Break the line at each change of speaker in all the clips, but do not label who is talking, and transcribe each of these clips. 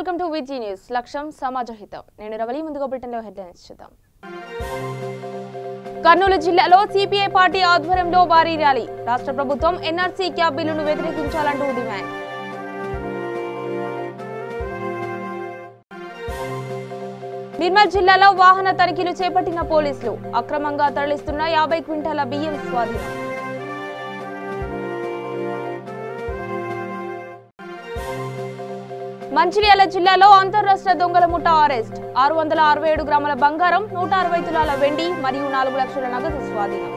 Welcome to విజీ news. లక్ష్యం సమాజహితం. నేను రవలి ముందుగా బ్రిటన్లో హెడ్లైన్స్ చూద్దాం. కర్నూలు జిల్లాలో సిపిఐ పార్టీ ఆధ్వర్యంలో భారీ ర్యాలీ. రాష్ట్ర ప్రభుత్వం ఎన్ఆర్సీ క్యాబ్ బిల్లును వ్యతిరేకించాలంటూ డిమాండ్. నిర్మల్ జిల్లాలో వాహన తనిఖీలు చేపట్టిన పోలీసులు. అక్రమంగా తరలిస్తున్న 50 క్వింటాల బియ్యం స్వాధీనం. మంచిర్యాల జిల్లాలో అంతర్రాష్ట్ర దొంగల ముఠా అరెస్ట్. 667 గ్రాముల బంగారం, 160 తులాల వెండి మరియు 4 లక్షల నగదు స్వాధీనం.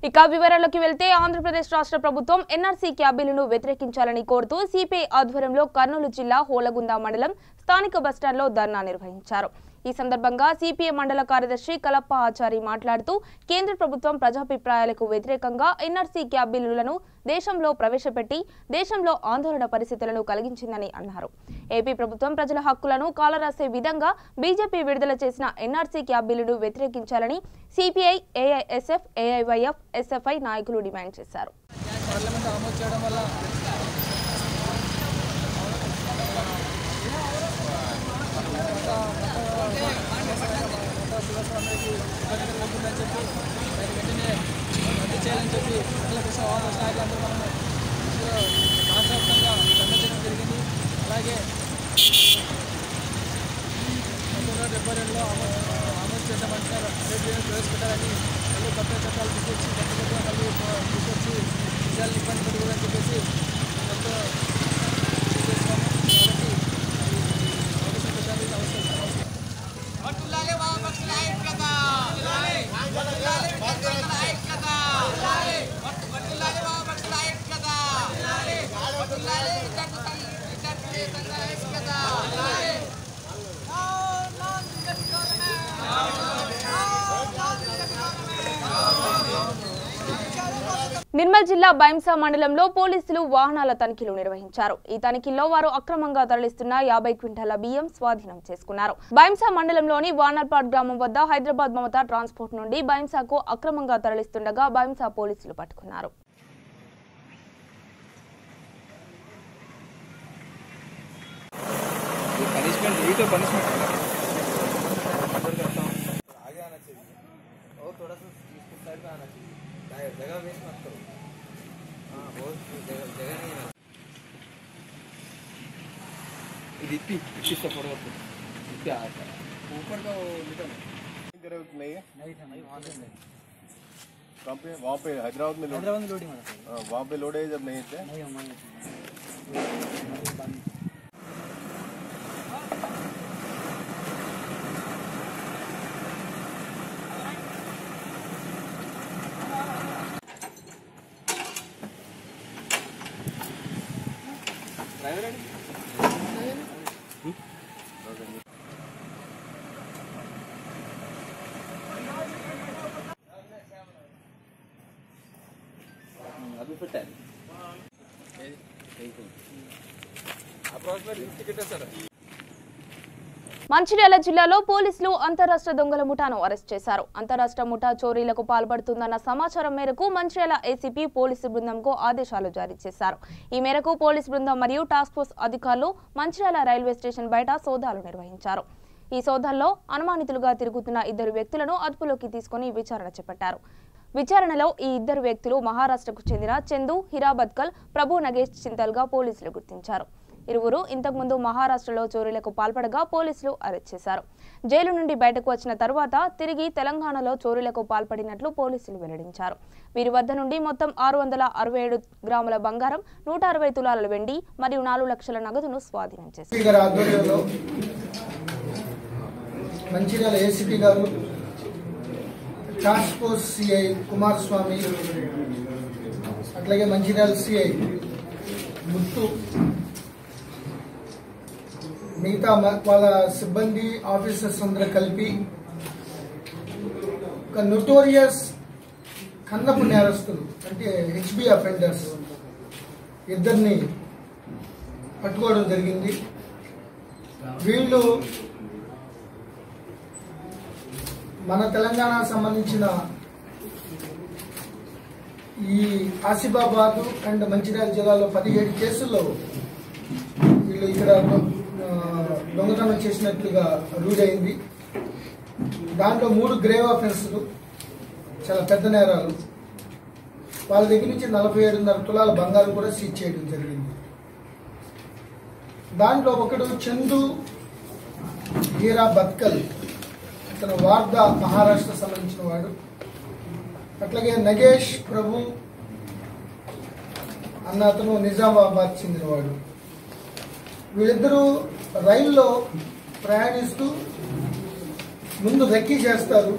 ఇక వివరాల్లోకి వెళ్తే ఆంధ్రప్రదేశ్ రాష్ట్ర ప్రభుత్వం ఎన్ఆర్సీ క్యాబ్ బిల్లును వ్యతిరేకించాలని కోరుతూ సిపిఐ ఆధ్వర్యంలో కర్నూలు జిల్లా హోలగుంద మండలం స్థానిక బస్టాండ్లో ధర్నా నిర్వహించారు. ఈ సందర్భంగా సిపిఐ మండల కార్యదర్శి కలప్ప ఆచారి మాట్లాడుతూ కేంద్ర ప్రభుత్వం ప్రజాభిప్రాయాలకు వ్యతిరేకంగా ఎన్ఆర్సీ క్యాబ్ బిల్లులను దేశంలో ప్రవేశపెట్టి దేశంలో ఆందోళన పరిస్థితులను కలిగించిందని అన్నారు. ఏపీ ప్రభుత్వం ప్రజల హక్కులను కాలరాసే విధంగా బీజేపీ విడుదల చేసిన ఎన్ఆర్సీ క్యాబ్ బిల్లును వ్యతిరేకించాలని సిపిఐ, ఏఐఎస్ఎఫ్, ఏఐవైఎఫ్, ఎస్ఎఫ్ఐ నాయకులు డిమాండ్ చేశారు.
అలాగే 1972లో అమలు చేసిన మంచిగా ప్రవేశపెట్టాలని మళ్ళీ కొత్త చట్టాలు తీసుకొచ్చి తీసుకొచ్చి విషయాలు ఇబ్బంది పడుకోవాలని చెప్పేసి ఎంతో చేస్తున్నాము.
నిర్మల్ జిల్లా బైంసా మండలంలో పోలీసులు వాహనాల తనిఖీలు నిర్వహించారు. ఈ తనిఖీల్లో వారు అక్రమంగా తరలిస్తున్న 50 క్వింటాల బియ్యం స్వాధీనం చేసుకున్నారు. బైంసా మండలంలోని వానర్పాడ్ గ్రామం వద్ద హైదరాబాద్ మమతా ట్రాన్స్పోర్ట్ నుండి బైంసాకు అక్రమంగా తరలిస్తుండగా బైంసా పోలీసులు పట్టుకున్నారు.
ऊपर का
नहीं है वहाँ पे हैदराबाद में लोडिंग वहाँ पे लोड है जब नहीं थे
మంచిర్యాల జిల్లాలో పోలీసులు అంతర్రాష్ట్ర దొంగల ముఠాను అరెస్ట్ చేశారు. అంతర్రాష్ట్ర ముఠా చోరీలకు పాల్పడుతుందన్న సమాచారం మేరకు మంచిర్యాల ఏసీపీ పోలీసు బృందంకు ఆదేశాలు జారీ చేశారు. ఈ మేరకు పోలీసు బృందం మరియు టాస్క్ ఫోర్స్ అధికారులు మంచిర్యాల రైల్వే స్టేషన్ బయట సోదాలు నిర్వహించారు. ఈ సోదాల్లో అనుమానితులుగా తిరుగుతున్న 2 వ్యక్తులను అదుపులోకి తీసుకుని విచారణ చేపట్టారు. విచారణలో ఈ 2 వ్యక్తులు మహారాష్ట్రకు చెందిన చందు హిరాబద్కల్, ప్రభు నగేష్ చింతల్గా పోలీసులు గుర్తించారు. ఇరువురు ఇంతకుముందు మహారాష్ట్రలో చోరీలకు పాల్పడగా పోలీసులు అరెస్ట్ చేశారు. జైలు నుండి బయటకు వచ్చిన తరువాత తిరిగి తెలంగాణలో చోరీలకు పాల్పడినట్లు పోలీసులు వెల్లడించారు. వీరి వద్ద నుండి మొత్తం 667 గ్రాముల బంగారం, 160 తులాల వెండి మరియు 4 లక్షల నగదును స్వాధీనం చేశారు.
మంచిర్యాల ఏసీపీ గారు, టాస్క్ ఫోర్స్ సిఐ కుమారస్వామి, అట్లాగే మంచిర్యాల సిఐ ముత్తు, మిగతా వాళ్ళ సిబ్బంది ఆఫీసర్స్ అందరూ కలిపి ఒక నోటోరియస్ కన్నపు నేరస్తులు అంటే హెచ్బి అఫెండర్స్ 2 పట్టుకోవడం జరిగింది. వీళ్ళు మన తెలంగాణ సంబంధించిన ఈ ఆసిఫాబాద్ అండ్ మంచిర్యాల జిల్లాలో 17 కేసుల్లో వీళ్ళు ఇక్కడ దొంగతనం చేసినట్లుగా రూఢైంది. దాంట్లో 3 గ్రేవ్ ఆఫెన్స్లు, చాలా పెద్ద నేరాలు. వాళ్ళ దగ్గర నుంచి 47.5 తులాల బంగారం కూడా సీజ్ చేయడం జరిగింది. దాంట్లో ఒకడు చందు హీరా బత్కల్, అతను వార్దా మహారాష్ట్ర సంబంధించిన వాడు. అట్లాగే నగేష్ ప్రభు అన్న అతను నిజామాబాద్ చెందినవాడు. వీళ్ళిద్దరూ రైల్లో ప్రయాణిస్తూ ముందు రెక్కీ చేస్తారు.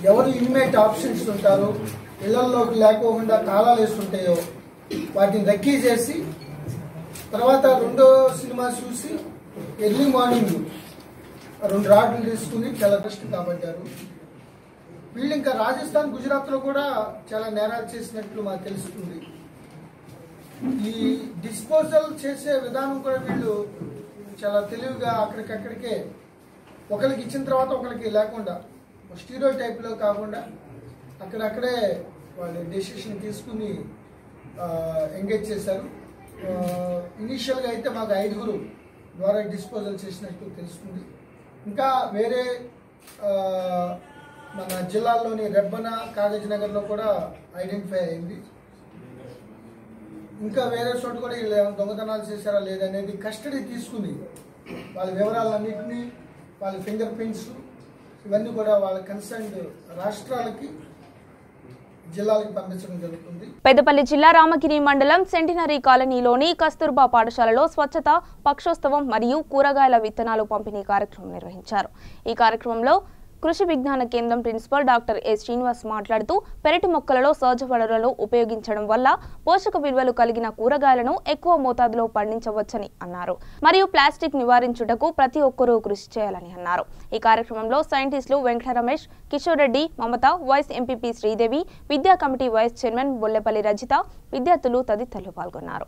ఎవరు ఇన్మేట్ ఆప్షన్స్ ఉంటారో, ఇళ్లలోకి లేకోకుండా తాళాలు వేస్తుంటాయో వాటిని రెక్కీ చేసి తర్వాత రెండో సినిమా చూసి ఎర్లీ మార్నింగ్ 2 రాడ్లు తీసుకుని చాలా దృష్టి కాబట్టారు. వీళ్ళు ఇంకా రాజస్థాన్, గుజరాత్లో కూడా చాలా నేరాలు చేసినట్లు మాకు తెలుస్తుంది. ఈ డిస్పోజల్ చేసే విధానం కూడా వీళ్ళు చాలా తెలివిగా అక్కడికక్కడికే ఒకరికి ఇచ్చిన తర్వాత ఒకరికి లేకుండా స్టీరియో టైప్లో కాకుండా అక్కడక్కడే వాళ్ళు డెసిషన్ తీసుకుని ఎంగేజ్ చేశారు. ఇనీషియల్గా అయితే మాకు 5 ద్వారా డిస్పోజల్ చేసినట్టు తెలుస్తుంది. ఇంకా వేరే మన జిల్లాల్లోని రెబ్బన, కాగజ్ నగర్లో కూడా ఐడెంటిఫై అయింది. ఇంకా వేరే చోట కూడా వీళ్ళు దొంగతనాలు చేశారా లేదనేది కస్టడీ తీసుకుని వాళ్ళ వివరాలన్నింటినీ, వాళ్ళ ఫింగర్ ప్రింట్స్ ఇవన్నీ కూడా వాళ్ళ కన్సర్న్డ్ రాష్ట్రాలకి, జిల్లాలకు పంపించడం జరుగుతుంది.
పెద్దపల్లి జిల్లా రామగిరి మండలం సెంటినరీ కాలనీలోని కస్తూర్బా పాఠశాలలో స్వచ్ఛత పక్షోత్సవం మరియు కూరగాయల విత్తనాలు పంపిణీ కార్యక్రమం నిర్వహించారు. ఈ కార్యక్రమంలో కృషి విజ్ఞాన కేంద్రం ప్రిన్సిపల్ డాక్టర్ ఎస్ శ్రీనివాస్ మాట్లాడుతూ పెరటి మొక్కలలో సహజ వనరులను ఉపయోగించడం వల్ల పోషక విలువలు కలిగిన కూరగాయలను ఎక్కువ మోతాదులో పండించవచ్చని అన్నారు. మరియు ప్లాస్టిక్ నివారించుటకు ప్రతి ఒక్కరూ కృషి చేయాలని అన్నారు. ఈ కార్యక్రమంలో సైంటిస్టులు వెంకట రమేష్, కిషోర్ రెడ్డి, మమత, వైస్ ఎంపీపీ శ్రీదేవి, విద్యా కమిటీ వైస్ చైర్మన్ బొల్లెపల్లి రజిత, విద్యార్థులు తదితరులు పాల్గొన్నారు.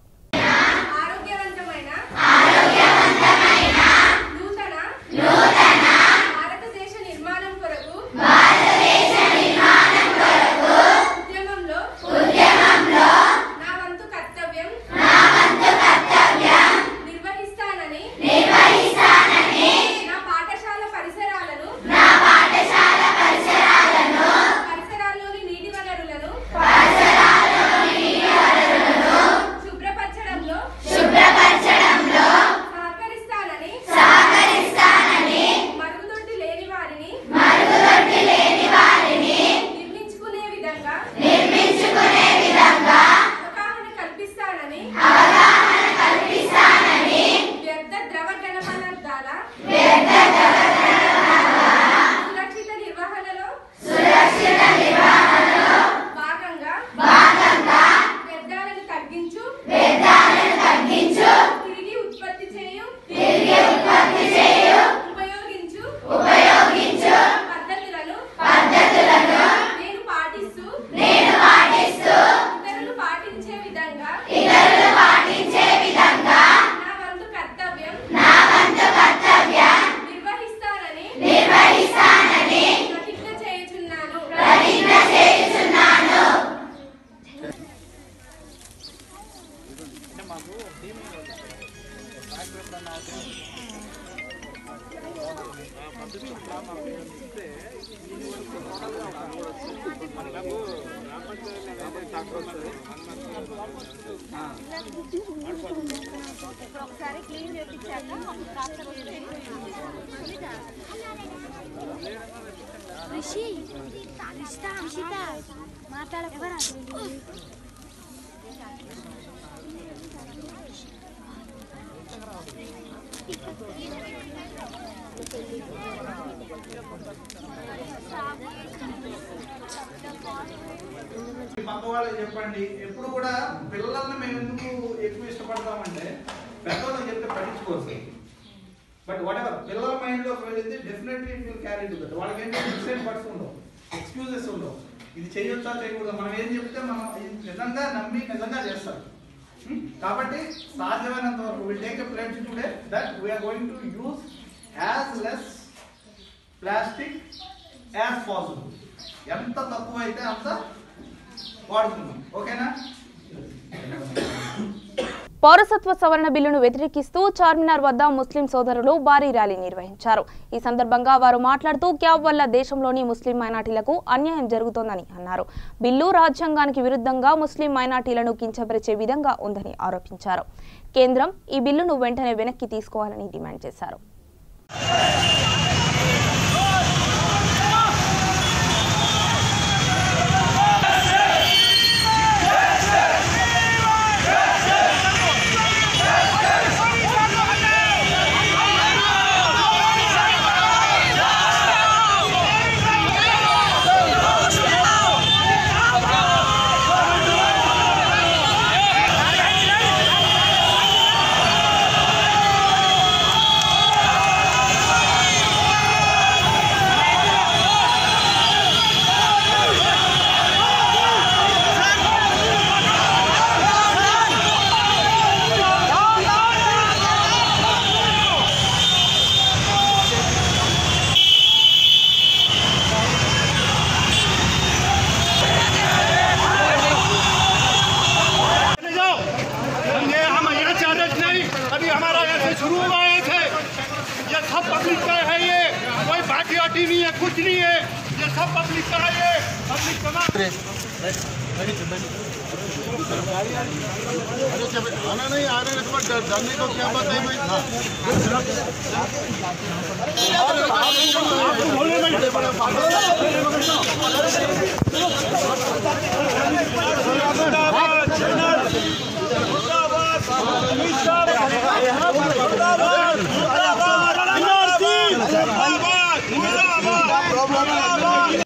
పక్కవాళ్ళకి చెప్పండి. ఎప్పుడు కూడా పిల్లల్ని మేము ఎందుకు ఎక్కువ ఇష్టపడతామంటే పెద్దవాళ్ళకి చెప్తే పట్టించుకోవచ్చు. బట్ వాట్ ఎవర్ పిల్లల మైండ్లోకి వెళ్ళింది definitely it will carry to that. వాళ్ళకి ఏంటంటే డిఫరెంట్ వర్డ్స్ ఉండవు, ఎక్స్క్యూజెస్ ఉండవు. ఇది చేయొచ్చా చేయకూడదు, మనం ఏం చెప్తే మనం నిజంగా నమ్మి నిజంగా చేస్తారు. కాబట్టి సాధ్యమైనంత వరకు will take a pledge today that we are going to use as less plastic as possible. ఎంత తక్కువ అయితే అంత వాడుతున్నాం. ఓకేనా?
పౌరసత్వ సవరణ బిల్లును వ్యతిరేకిస్తూ చార్మినార్ వద్ద ముస్లిం సోదరులు భారీ ర్యాలీ నిర్వహించారు. ఈ సందర్భంగా వారు మాట్లాడుతూ క్యాబ్ వల్ల దేశంలోని ముస్లిం మైనార్టీలకు అన్యాయం జరుగుతోందని అన్నారు. బిల్లు రాజ్యాంగానికి విరుద్ధంగా ముస్లిం మైనార్టీలను కించపరిచే విధంగా ఉందని ఆరోపించారు. కేంద్రం ఈ బిల్లును వెంటనే వెనక్కి తీసుకోవాలని డిమాండ్ చేశారు.
पब्लिक का है, ये कोई पार्टी नहीं है, कुछ नहीं है, ये सब पब्लिक का है। ये पब्लिक का आना नहीं आ रहे तो डरने को क्या बात है भाई।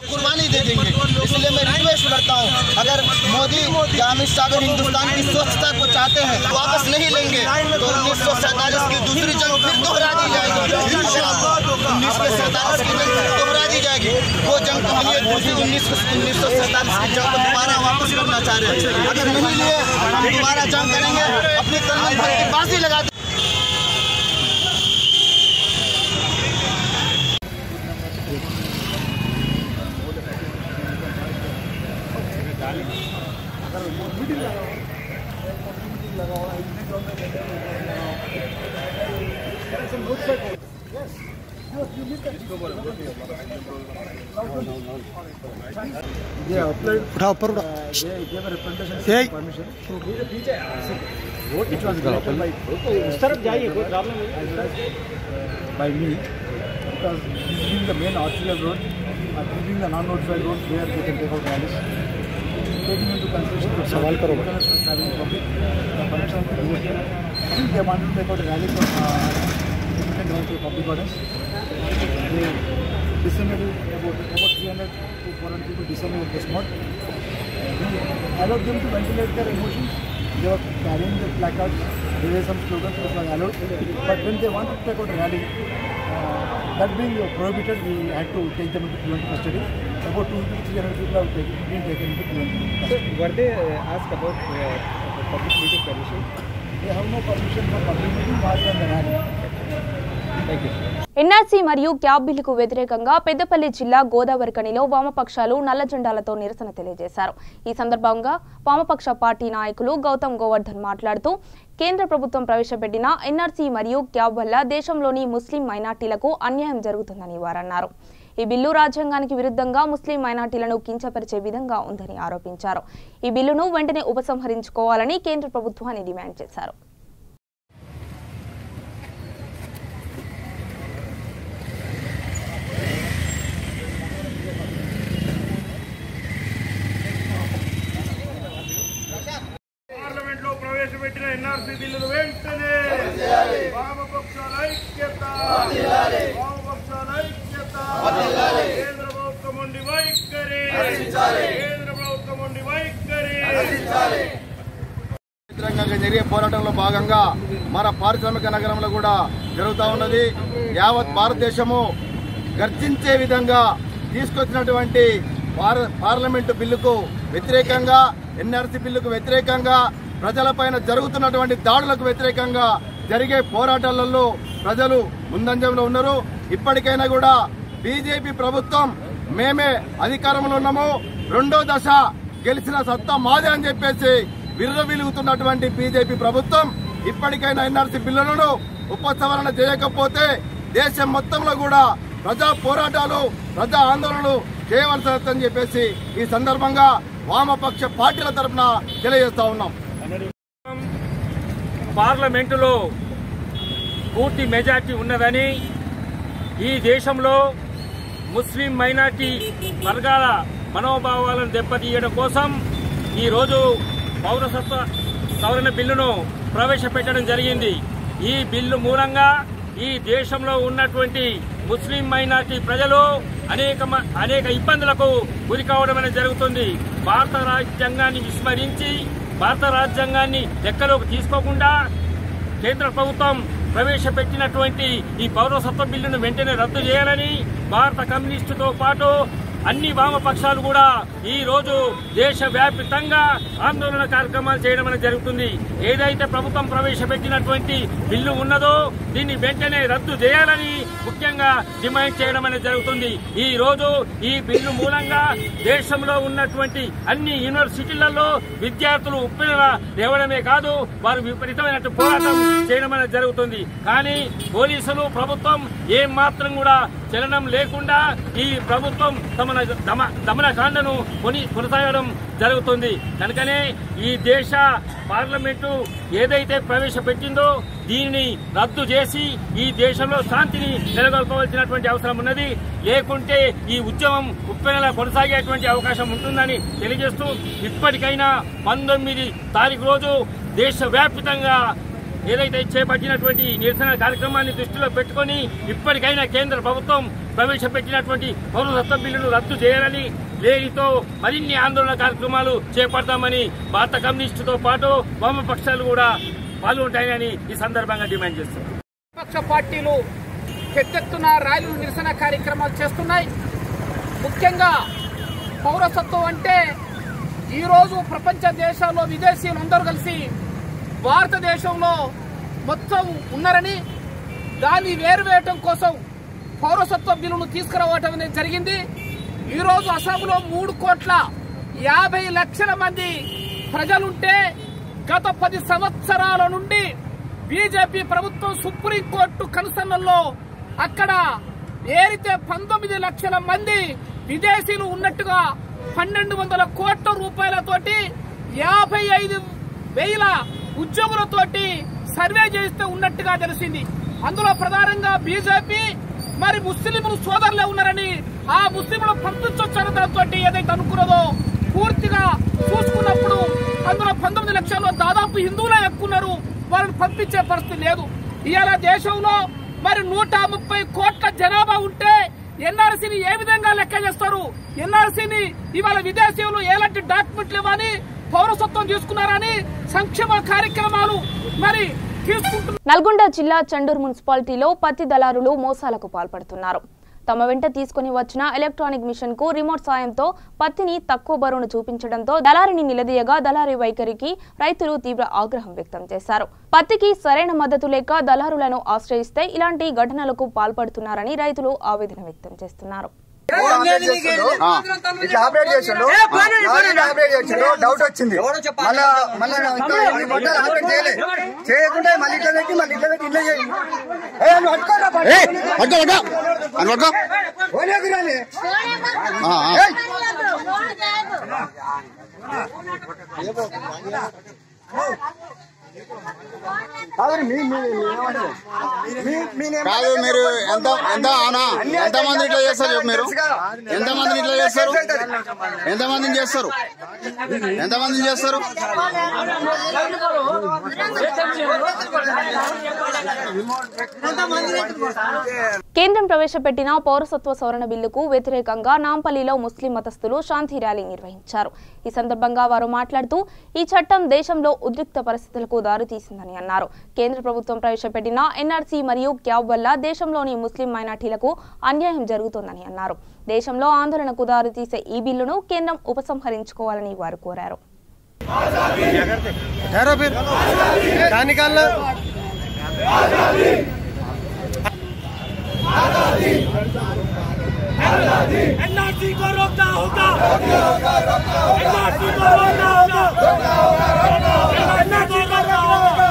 कुर्बानी दे देंगे, इसलिए मैं रिक्वेस्ट करता हूँ, अगर मोदी या अमित शाह अगर हिंदुस्तान की स्वच्छता को चाहते हैं तो वापस नहीं लेंगे तो 1947 की दूसरी जंग फिर दोहरा दी जाएगी। 1947 की जंग दोहरा दी जाएगी। वो जंग के लिए दूसरी 1947 की जंग को दोबारा वापस करना चाह रहे हैं। अगर नहीं लिए हम दोबारा जंग करेंगे, अपनी तलवार पर की बाजी लगा देंगे।
उठा ऊपर उठा परमिशन इस तरफ जाइए, कोई प्रॉब्लम नहीं by me because this being the main arterial road and being the non-notified road where they can take out rallies. Taking into consideration the सवाल करो traveling public, the permission of the they wanted to take out a rally from different grounds to public orders. They disseminated about 300 to 400 people disseminated this month. We allowed them to ventilate their emotions. They were carrying their placards. There were some slogans which were allowed. But when they wanted to take out a rally, that being prohibited, we had to take them into preventive custody. About 200 to 300 people have been taken into preventive custody.
So, were they asked about public meeting permission?
They have no permission for public meeting while on the rally. Thank you.
NRC మరియు cab బిల్లుకు వ్యతిరేకంగా పెద్దపల్లి జిల్లా గోదావరిఖనిలో వామపక్షాలు నల్ల జెండాలతో నిరసన తెలియజేశారు. ఈ సందర్భంగా వామపక్ష పార్టీ నాయకులు గౌతమ్ గోవర్ధన్ మాట్లాడుతూ కేంద్ర ప్రభుత్వం ప్రవేశపెట్టిన ఎన్ఆర్సీ మరియు క్యాబ్ వల్ల దేశంలోని ముస్లిం మైనార్టీలకు అన్యాయం జరుగుతుందని వారన్నారు. ఈ బిల్లు రాజ్యాంగానికి విరుద్ధంగా ముస్లిం మైనార్టీలను కించపరిచే విధంగా ఉందని ఆరోపించారు. ఈ బిల్లును వెంటనే ఉపసంహరించుకోవాలని కేంద్ర ప్రభుత్వాన్ని డిమాండ్ చేశారు.
పార్లమెంట్ లో ప్రవేశపెట్టిన ఎన్ఆర్సీ బిల్లును వెంటనే వామపక్షాల ఐక్యత, వామపక్షాల ఐక్యత, కేంద్ర ప్రభుత్వం ఉండి వైఖరి, కేంద్ర ప్రభుత్వం ఉండి వైఖరి.
వ్యతిరేకంగా జరిగే పోరాటంలో భాగంగా మన పారిశ్రామిక నగరంలో కూడా జరుగుతూ ఉన్నది. యావత్ భారతదేశము గర్జించే విధంగా తీసుకొచ్చినటువంటి పార్లమెంటు బిల్లుకు వ్యతిరేకంగా, ఎన్ఆర్సీ బిల్లుకు వ్యతిరేకంగా, ప్రజలపైన జరుగుతున్నటువంటి దాడులకు వ్యతిరేకంగా జరిగే పోరాటాలలో ప్రజలు ముందంజంలో ఉన్నారు. ఇప్పటికైనా కూడా బీజేపీ ప్రభుత్వం మేమే అధికారంలో ఉన్నాము, రెండో దశ గెలిచిన సత్తా మాదే అని చెప్పేసి విర్రవీలుగుతున్నటువంటి బీజేపీ ప్రభుత్వం
ఇప్పటికైనా ఎన్ఆర్సీ బిల్లులను ఉపసంహరణ చేయకపోతే దేశం మొత్తంలో కూడా ప్రజా పోరాటాలు ప్రజా ఆందోళనలు చేయవలసి చెప్పేసి ఈ సందర్భంగా వామపక్ష పార్టీల తరఫున తెలియజేస్తా ఉన్నాం.
పార్లమెంటులో పూర్తి మెజార్టీ ఉన్నదని ఈ దేశంలో ముస్లిం మైనార్టీ వర్గాల మనోభావాలను దెబ్బతీయడం కోసం ఈరోజు పౌరసత్వ సవరణ బిల్లును ప్రవేశపెట్టడం జరిగింది. ఈ బిల్లు మూలంగా ఈ దేశంలో ఉన్నటువంటి ముస్లిం మైనార్టీ ప్రజలు అనేక ఇబ్బందులకు గురి కావడం అనేది జరుగుతుంది. భారత రాజ్యాంగాన్ని విస్మరించి భారత రాజ్యాంగాన్ని లెక్కలోకి తీసుకోకుండా కేంద్ర ప్రభుత్వం ప్రవేశపెట్టినటువంటి ఈ పౌరసత్వ బిల్లును వెంటనే రద్దు చేయాలని భారత కమ్యూనిస్టుతో పాటు అన్ని వామపక్షాలు కూడా ఈ రోజు దేశవ్యాప్తంగా ఆందోళన కార్యక్రమాలు చేయడం అనేది జరుగుతుంది. ఏదైతే ప్రభుత్వం ప్రవేశపెట్టినటువంటి బిల్లు ఉన్నదో దీన్ని వెంటనే రద్దు చేయాలని ముఖ్యంగా డిమాండ్ చేయడం అనేది జరుగుతుంది. ఈ రోజు ఈ బిల్లు మూలంగా దేశంలో ఉన్నటువంటి అన్ని యూనివర్సిటీలలో విద్యార్థులు ఉప్పెనలా లేవడమే కాదు వారు విపరీతమైన పోరాటం చేయడం అనేది జరుగుతుంది. కానీ పోలీసులు ప్రభుత్వం ఏం మాత్రం కూడా చలనం లేకుండా ఈ ప్రభుత్వం తమ దమనకాండను కొనసాగడం జరుగుతుంది. కనుకనే ఈ దేశ పార్లమెంటు ఏదైతే ప్రవేశపెట్టిందో దీనిని రద్దు చేసి ఈ దేశంలో శాంతిని నెలకొల్పవలసినటువంటి అవసరం ఉన్నది. లేకుంటే ఈ ఉద్యమం ఉప్పెనలా కొనసాగేటువంటి అవకాశం ఉంటుందని తెలియజేస్తూ ఇప్పటికైనా 19 తారీఖు రోజు దేశవ్యాప్తంగా ఏదైతే చేపట్టినటువంటి నిరసన కార్యక్రమాన్ని దృష్టిలో పెట్టుకుని ఇప్పటికైనా కేంద్ర ప్రభుత్వం ప్రవేశపెట్టినటువంటి పౌరసత్వ బిల్లును రద్దు చేయాలని లేనితో మరిన్ని ఆందోళన కార్యక్రమాలు చేపడతామని భారత కమ్యూనిస్టుతో పాటు వామపక్షాలు కూడా పాల్గొంటాయని ఈ సందర్భంగా డిమాండ్ చేస్తున్నారు.
విపక్ష పార్టీలు పెద్దెత్తున ర్యాలీలు నిరసన కార్యక్రమాలు చేస్తున్నాయి. ముఖ్యంగా పౌరసత్వం అంటే ఈరోజు ప్రపంచ దేశాల్లో విదేశీయులు అందరూ కలిసి భారతదేశంలో మొత్తం ఉన్నారని దాన్ని వేరువేయటం కోసం పౌరసత్వ బిల్లును తీసుకురావటం అనేది జరిగింది. ఈరోజు అస్సాంలో 3,50,00,000 మంది ప్రజలుంటే గత 10 సంవత్సరాల నుండి బీజేపీ ప్రభుత్వం సుప్రీంకోర్టు కన్సర్న్లో అక్కడ ఏరితే 19 లక్షల మంది విదేశీయులు ఉన్నట్టుగా 1,200 కోట్ల రూపాయలతోటి 55,000 ఉద్యోగులతోటి సర్వే చేస్తే ఉన్నట్టుగా తెలిసింది. అందులో ప్రధానంగా బీజేపీ మరి ముస్లింలు సోదరులే ఉన్నారని ఆ ముస్లింలు పంపించొచ్చని దాంతో ఏదైతే అనుకున్నదో పూర్తిగా చూసుకున్నప్పుడు అందులో 19 లక్షల్లో దాదాపు హిందువులే ఎక్కున్నారు. వాళ్ళని పంపించే పరిస్థితి లేదు. ఇవాళ దేశంలో మరి 130 కోట్ల జనాభా ఉంటే ఎన్ఆర్సీని ఏ విధంగా లెక్క చేస్తారు? ఎన్ఆర్సీని ఇవాళ విదేశీయులు ఎలాంటి డాక్యుమెంట్లు ఇవ్వని పౌరసత్వం తీసుకున్నారని సంక్షేమ కార్యక్రమాలు మరి తీసుకుంటున్నారు.
నల్గొండ జిల్లా చండూరు మున్సిపాలిటీలో పత్తి దళారులు మోసాలకు పాల్పడుతున్నారు. తమ వెంట తీసుకుని వచ్చిన ఎలక్ట్రానిక్ మిషన్ కు రిమోట్ సాయంతో పత్తిని తక్కువ బరువును చూపించడంతో దళారిని నిలదీయగా దళారీ వైఖరికి రైతులు తీవ్ర ఆగ్రహం వ్యక్తం చేశారు. పత్తికి సరైన మద్దతు లేక దళారులను ఆశ్రయిస్తే ఇలాంటి ఘటనలకు పాల్పడుతున్నారని రైతులు ఆవేదన వ్యక్తం చేస్తున్నారు.
డౌట్ వచ్చింది చేయకుండా మళ్ళీ ఇట్లా పెట్టి మళ్ళీ ఇట్లా పెట్టి
కాదు మీరు ఎంతమంది ఇట్లా చేస్తారు? మీరు ఎంతమందిని ఇట్లా చేస్తారు? ఎంతమందిని చేస్తారు?
కేంద్రం ప్రవేశపెట్టిన పౌరసత్వ సవరణ బిల్లుకు వ్యతిరేకంగా నాంపల్లిలో ముస్లిం మతస్థులు శాంతి ర్యాలీ నిర్వహించారు. ఈ సందర్భంగా వారు మాట్లాడుతూ ఈ చట్టం దేశంలో ఉద్రిక్త పరిస్థితులకు దారితీసిందని అన్నారు. కేంద్ర ప్రభుత్వం ప్రవేశపెట్టిన ఎన్ఆర్సీ మరియు క్యాబ్ వల్ల దేశంలోని ముస్లిం మైనార్టీలకు అన్యాయం జరుగుతోందని అన్నారు. దేశంలో ఆందోళనకు దారితీసే ఈ బిల్లును కేంద్రం ఉపసంహరించుకోవాలని వారు కోరారు.
एनआरसी को रोकना होगा, एनआरसी को रोकना होगा, एनआरसी को रोकना होगा।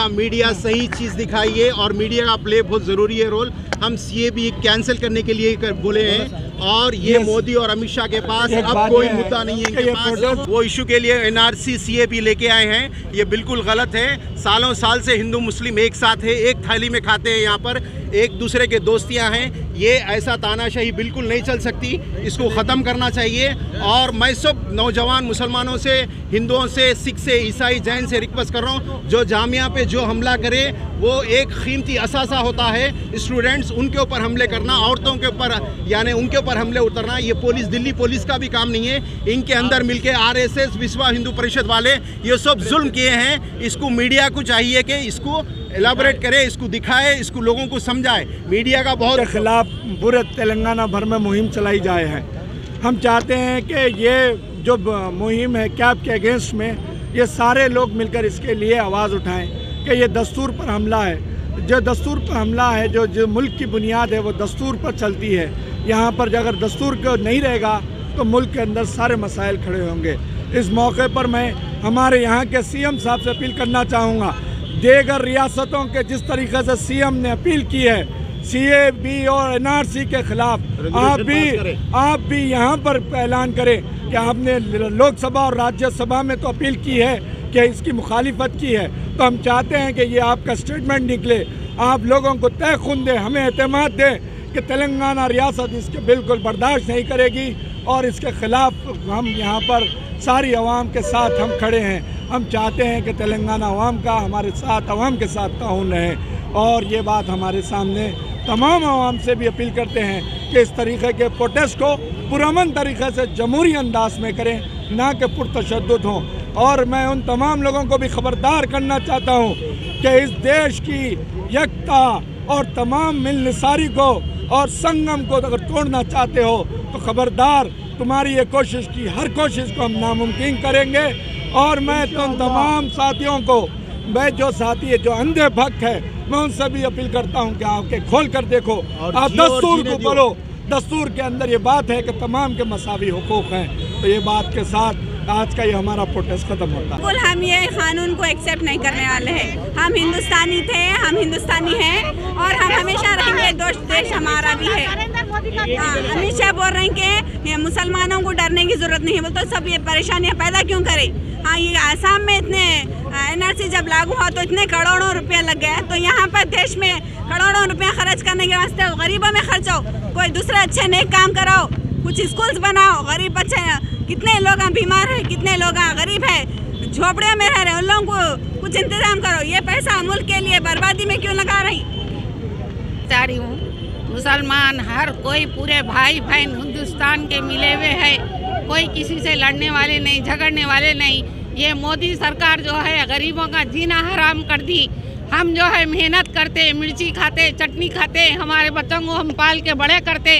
मीडिया सही चीज़ दिखाइए और मीडिया का प्ले बहुत ज़रूरी है रोल। हम CAB कैंसिल करने के लिए बोले हैं और ये मोदी और अमित शाह के पास अब कोई मुद्दा नहीं है इनके पास। वो इशू के लिए NRC CAB लेके आए हैं, ये बिल्कुल गलत है। सालों साल से हिंदू मुस्लिम एक साथ है, एक थाली में खाते हैं, यहाँ पर एक दूसरे के दोस्तियाँ हैं। ये ऐसा तानाशाही बिल्कुल नहीं चल सकती, इसको ख़त्म करना चाहिए। और मैं सब नौजवान मुसलमानों से, हिंदुओं से, सिख से, ईसाई, जैन से रिक्वेस्ट कर रहा हूँ, जो जामिया पे जो हमला करे वो एक कीमती असासा होता है। स्टूडेंट्स, उनके ऊपर हमले करना, औरतों के ऊपर यानी उनके ऊपर हमले उतरना, ये पुलिस, दिल्ली पुलिस का भी काम नहीं है। इनके अंदर मिलके RSS, विश्व हिंदू परिषद वाले ये सब जुल्म किए हैं। इसको मीडिया को चाहिए कि इसको एलाबोरेट करे, इसको दिखाए, इसको लोगों को समझाए। मीडिया का बहुत
खिलाफ पूरे तेलंगाना भर में मुहिम चलाई जाए है। हम चाहते हैं कि ये जो मुहिम है कैब के अगेंस्ट में, ये सारे लोग मिलकर इसके लिए आवाज़ उठाएं कि ये दस्तूर पर हमला है। जो दस्तूर पर हमला है, जो मुल्क की बुनियाद है वो दस्तूर पर चलती है। यहाँ पर अगर दस्तूर को नहीं रहेगा तो मुल्क के अंदर सारे मसाइल खड़े होंगे। इस मौके पर मैं हमारे यहाँ के CM साहब से अपील करना चाहूँगा, देगर रियासतों के जिस तरीके से CM ने अपील की है CAB और NRC के खिलाफ, आप भी यहाँ पर ऐलान करें कि आपने लोकसभा और राज्यसभा में तो अपील की है कि इसकी मुखालिफत की है। तो हम चाहते हैं कि ये आपका स्टेटमेंट निकले, आप लोगों को तय खून दें, हमें एतमाद दें कि तेलंगाना रियासत इसके बिल्कुल बर्दाश्त नहीं करेगी और इसके खिलाफ हम यहाँ पर सारी आवाम के साथ हम खड़े हैं। हम चाहते हैं कि तेलंगाना आवाम का हमारे साथ, आवाम के साथ ताउन रहे। और ये बात हमारे सामने तमाम आवाम से भी अपील करते हैं कि इस तरीके के प्रोटेस्ट को पुरअमन तरीके से जमहूरी अंदाज में करें, ना कि पुरतशद्दुद हों। और मैं उन तमाम लोगों को भी खबरदार करना चाहता हूँ कि इस देश की एकता और तमाम मिलनिसारी को और संगम को अगर तोड़ना चाहते हो तो खबरदार, तुम्हारी ये कोशिश की हर कोशिश को हम नामुमकिन करेंगे। और मैं तुम तमाम साथियों को, मैं जो साथी है जो अंधे भक्त है, मैं उनसे भी अपील करता हूं कि आपके खोल कर देखो, आप दस्तूर को बोलो। दस्तूर के अंदर ये बात है कि तमाम के मसावी हुकूक हैं। तो ये बात के साथ आज का ये हमारा प्रोटेस्ट खत्म होता है।
बिल्कुल हम ये कानून को एक्सेप्ट नहीं करने वाले हैं। हम हिंदुस्तानी थे, हम हिंदुस्तानी हैं और हम हमेशा रहेंगे। देश हमारा भी है। अमित शाह बोल रहे हैं कि मुसलमानों को डरने की जरूरत नहीं है, तो सब ये परेशानियां पैदा क्यों करें। हाँ, ये आसाम में इतने NRC जब लागू हुआ तो इतने करोड़ों रुपया लग गए, तो यहाँ पर देश में करोड़ों रुपया खर्च करने के वास्ते गरीबों में खर्चो, कोई दूसरे अच्छे नेक काम कराओ, कुछ स्कूल्स बनाओ। गरीब बच्चे, कितने लोग बीमार हैं, कितने लोग गरीब हैं, झोपड़े में रह रहे, उन लोगों को कुछ इंतजाम करो। ये पैसा मुल्क के लिए बर्बादी में क्यों लगा रही।
चाह रही हूँ मुसलमान हर कोई पूरे भाई बहन हिंदुस्तान के मिले हुए है, कोई किसी से लड़ने वाले नहीं, झगड़ने वाले नहीं। ये मोदी सरकार जो है गरीबों का जीना हराम कर दी। हम जो है मेहनत करते, मिर्ची खाते, चटनी खाते, हमारे बच्चों को हम पाल के बड़े करते,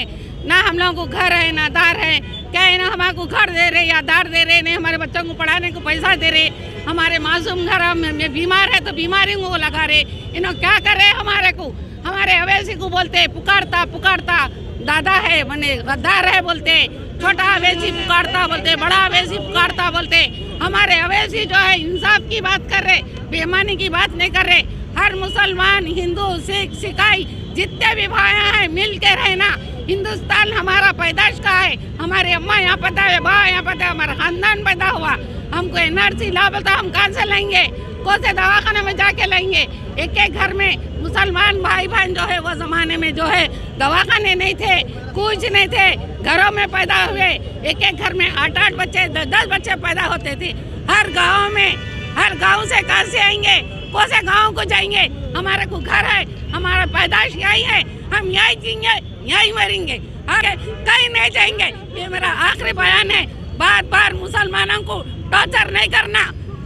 ना हम लोगों को घर है ना दार है। क्या है ना हमारे को घर दे रहे या दार दे रहे, नहीं हमारे बच्चों को पढ़ाने को पैसा दे रहे। हमारे मासूम घर में बीमार है तो बीमारी को लगा रहे। इन्हों क्या करे हमारे को, हमारे अवैसी को बोलते पुकारता पुकारता दादा है, मने गद्दार है बोलते, छोटा अवैसी पुकारता बोलते, बड़ा अवैसी पुकारता बोलते। हमारे अवैसी जो है इंसाफ की बात कर रहे, बेईमानी की बात नहीं कर रहे। हर मुसलमान, हिंदू, सिख, सिखाई जितने भी भाई हैं मिल के रहना। हिंदुस्तान हमारा पैदाश का है, हमारे अम्मा यहाँ पैदा है, बा यहाँ पैदा है, हमारा खानदान पैदा हुआ। हमको NRC ला बोलता, हम कहाँ से लेंगे, कौन से दवाखाने में जाके लेंगे। एक एक घर में मुसलमान भाई बहन जो है, वो जमाने में जो है दवाखाने नहीं थे, कुछ नहीं थे, घरों में पैदा हुए। एक एक घर में 8-8 बच्चे, 10-10 बच्चे पैदा होते थे। हर गाँव में, हर गाँव से कहाँ से आएंगे, कौन से गाँव को जाएंगे। हमारे को घर है, हमारा पैदाश यही है, हम यही जिएंगे, यही मरेंगे, आगे कहीं नहीं जाएंगे। ये मेरा आखिरी बयान है। बार बार मुसलमानों को टॉर्चर नहीं करना।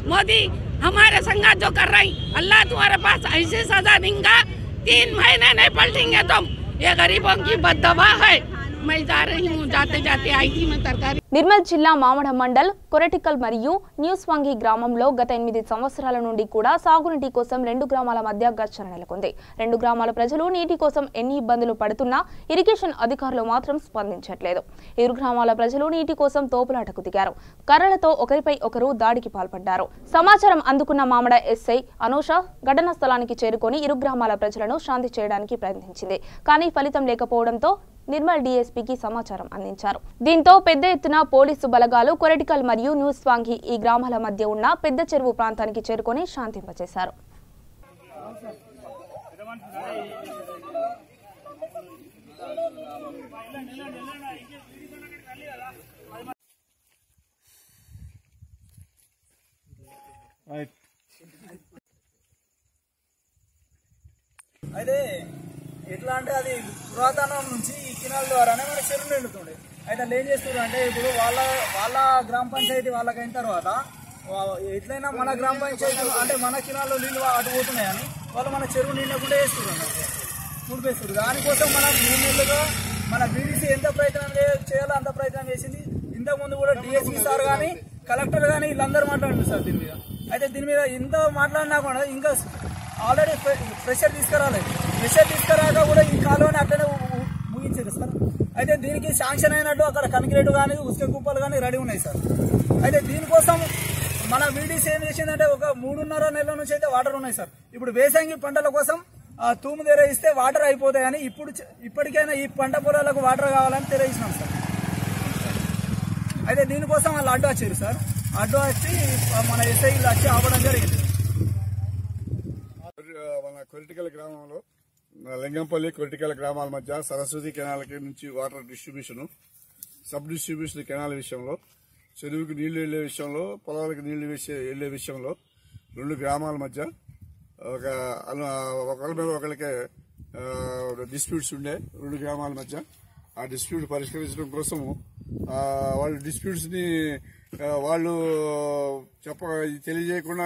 मोदी हमारे संघात जो कर रही, अल्लाह तुम्हारे पास ऐसी सजा देगा, 3 महीने नहीं पलटेंगे तुम। ये गरीबों की बददुआ है। मैं जा रही हूँ, जाते जाते आई थी मैं तरकारी।
నిర్మల్ జిల్లా మామడ మండల్ కొరటికల్ మరియు న్యూస్వాంగి గ్రామంలో గత 8 సంవత్సరాల నుండి కూడా సాగునీటి కోసం 2 గ్రామాల మధ్య ఘర్షణ నెలకొంది. 2 గ్రామాల ప్రజలు నీటి కోసం ఎన్ని ఇబ్బందులు పడుతున్నా ఇరిగేషన్ అధికారులు మాత్రం స్పందించట్లేదు. ఇరు గ్రామాల ప్రజలు నీటి కోసం తోపులాటకు దిగారు. కర్రలతో ఒకరిపై ఒకరు దాడికి పాల్పడ్డారు. సమాచారం అందుకున్న మామడ ఎస్ఐ అనూష ఘటనా స్థలానికి చేరుకొని ఇరు గ్రామాల ప్రజలను శాంతి చేయడానికి ప్రయత్నించింది. కానీ ఫలితం లేకపోవడంతో నిర్మల్ డీఎస్పీకి సమాచారం అందించారు. దీంతో పెద్ద ఎత్తున పోలీసు బలగాలు కొరటికల్ మరియు న్యూస్వాంగి ఈ గ్రామాల మధ్య ఉన్న పెద్ద చెరువు ప్రాంతానికి చేరుకొని శాంతింపచేశారు.
అయితే ఎట్లా అంటే అది పురాతనం నుంచి ఈ కినాల ద్వారానే మన చెరువు నిండుతుండే. అయితే వాళ్ళు ఏం చేస్తున్నారు అంటే ఇప్పుడు వాళ్ళ గ్రామ పంచాయతీ వాళ్ళకి అయిన తర్వాత ఎట్లయినా మన గ్రామ పంచాయతీ అంటే మన కినాల్లో నీళ్ళు అటు పోతున్నాయని వాళ్ళు మన చెరువు నిండకుండా వేస్తున్నారు, ముడిపేస్తున్నారు. దానికోసం మనం 3 నెలలుగా మన బీడీసీ ఎంత ప్రయత్నం చేయాలో అంత ప్రయత్నం చేసింది. ఇంతకుముందు కూడా డిఎస్పీ సార్ కానీ కలెక్టర్ కానీ వీళ్ళందరూ మాట్లాడారు సార్ దీని మీద. అయితే దీని మీద ఇంత మాట్లాడినా కూడా ఇంకా ఆల్రెడీ ప్రెషర్ తీసుకురాలేదు. ప్రెషర్ తీసుకురాక కూడా ఈ కాలువని అట్లనే ముగించారు సార్. అయితే దీనికి శాంక్షన్ అయినట్టు అక్కడ కంక్రీట్ కానీ ఉసుక కుప్పలు కానీ రెడీ ఉన్నాయి సార్. అయితే దీనికోసం మన వీడీసీ ఏం చేసిందంటే ఒక 3.5 నెలల నుంచి అయితే వాటర్ ఉన్నాయి సార్. ఇప్పుడు వేసంగి పంటల కోసం తూము తెరయిస్తే వాటర్ అయిపోతాయని ఇప్పటికైనా ఈ పంట పొలాలకు వాటర్ కావాలని తెరయిస్తున్నాం సార్. అయితే దీనికోసం వాళ్ళు అడ్డు వచ్చారు సార్. అడ్డు వచ్చి మన ఎస్ఐలు వచ్చి ఆపడం జరిగింది.
మన కొరటికల్ గ్రామంలో లింగంపల్లి కొరటికల్ గ్రామాల మధ్య సరస్వతి కెనాల్ నుంచి water distribution sub distribution canal విషయంలో చెరువుకి నీళ్లు వెళ్లే విషయంలో పొలాలకు నీళ్లు వెళ్లే విషయంలో 2 గ్రామాల మధ్య ఒకరి మీద ఒకరికి డిస్ప్యూట్స్ ఉండే 2 గ్రామాల మధ్య. ఆ డిస్ప్యూట్ పరిష్కరించడం కోసము వాళ్ళ డిస్ప్యూట్స్ ని వాళ్ళు తెలియజేయకుండా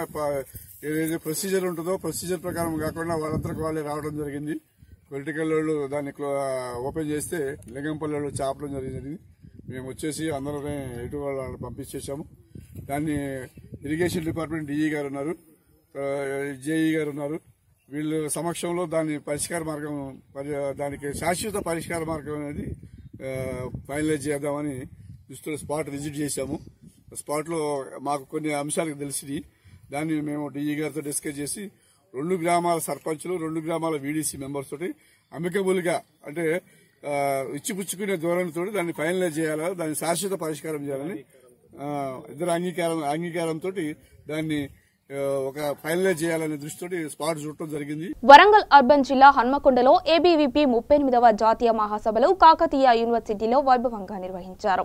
ఏదైతే ప్రొసీజర్ ఉంటుందో ప్రొసీజర్ ప్రకారం కాకుండా వాళ్ళందరికి వాళ్ళే రావడం జరిగింది. పొలిటికల్ వాళ్ళు దాన్ని ఓపెన్ చేస్తే లింగంపల్లి వాళ్ళు చాపడం జరిగింది. మేము వచ్చేసి అందరం ఎటు వాళ్ళని పంపించేసాము. దాన్ని ఇరిగేషన్ డిపార్ట్మెంట్ డిఈ గారు ఉన్నారు, జేఈ గారు ఉన్నారు. వీళ్ళ సమక్షంలో దాని పరిష్కార మార్గం దానికి శాశ్వత పరిష్కార మార్గం అనేది ఫైనలైజ్ చేద్దామని స్పాట్ విజిట్ చేశాము. స్పాట్ లో మాకు కొన్ని అంశాలకు తెలిసింది. దాన్ని మేము డిఈ గారితో డిస్కస్ చేసి 2 గ్రామాల సర్పంచులు 2 గ్రామాల వీడీసీ మెంబర్స్ తోటి అమికబుల్ గా అంటే ఇచ్చిపుచ్చుకునే ధోరణితో దాన్ని ఫైనలైజ్ చేయాలా, దాన్ని శాశ్వత పరిష్కారం చేయాలని ఇద్దరు అంగీకారంతో దాన్ని ఒక ఫైనలైజ్ చేయాలనే దృష్టితోటి స్పాట్ చూడటం జరిగింది.
వరంగల్ అర్బన్ జిల్లా హన్మకొండలో ఏబీవీపీ 38వ జాతీయ మహాసభలు కాకతీయ యూనివర్సిటీలో వైభవంగా నిర్వహించారు.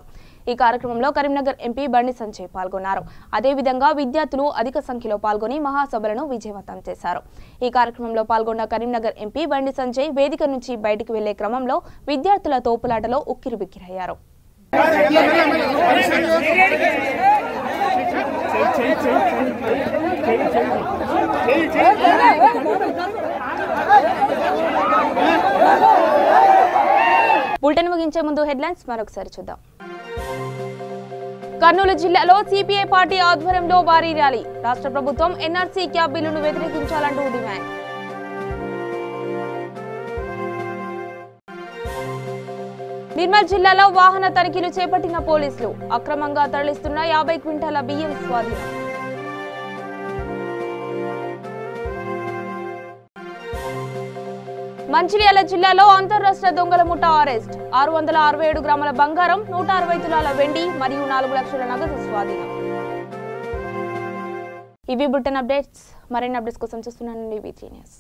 ఈ కార్యక్రమంలో కరీంనగర్ ఎంపీ బండి సంజయ్ పాల్గొన్నారు. అదేవిధంగా విద్యార్థులు అధిక సంఖ్యలో పాల్గొని మహాసభలను విజయవంతం చేశారు. ఈ కార్యక్రమంలో పాల్గొన్న కరీంనగర్ ఎంపీ బండి సంజయ్ వేదిక నుంచి బయటకు వెళ్లే క్రమంలో విద్యార్థుల తోపులాటలో ఉక్కిరిబిక్కిరయ్యారు. బులెటిన్ ముగించే ముందు హెడ్లైన్స్ మరొకసారి చూద్దాం. కర్నూలు జిల్లాలో సిపిఐ పార్టీ ఆధ్వర్యంలో భారీ ర్యాలీ. రాష్ట్ర ప్రభుత్వం ఎన్ఆర్సీ క్యాబ్ బిల్లును వ్యతిరేకించాలంటూ డిమాండ్. నిర్మల్ జిల్లాలో వాహన తనిఖీలు చేపట్టిన పోలీసులు. అక్రమంగా తరలిస్తున్న 50 క్వింటాల బియ్యం స్వాధీనం. మంచిర్యాల జిల్లాలో అంతర్రాష్ట్ర దొంగల ముఠా అరెస్ట్. 667 గ్రాముల బంగారం, 160 తులాల వెండి మరియు 4 లక్షల నగదు స్వాధీనం. ఇవి బులెటిన్ అప్డేట్స్. మరిన్ని అప్డేట్స్ కోసం చూస్తున్నాను V3 న్యూస్.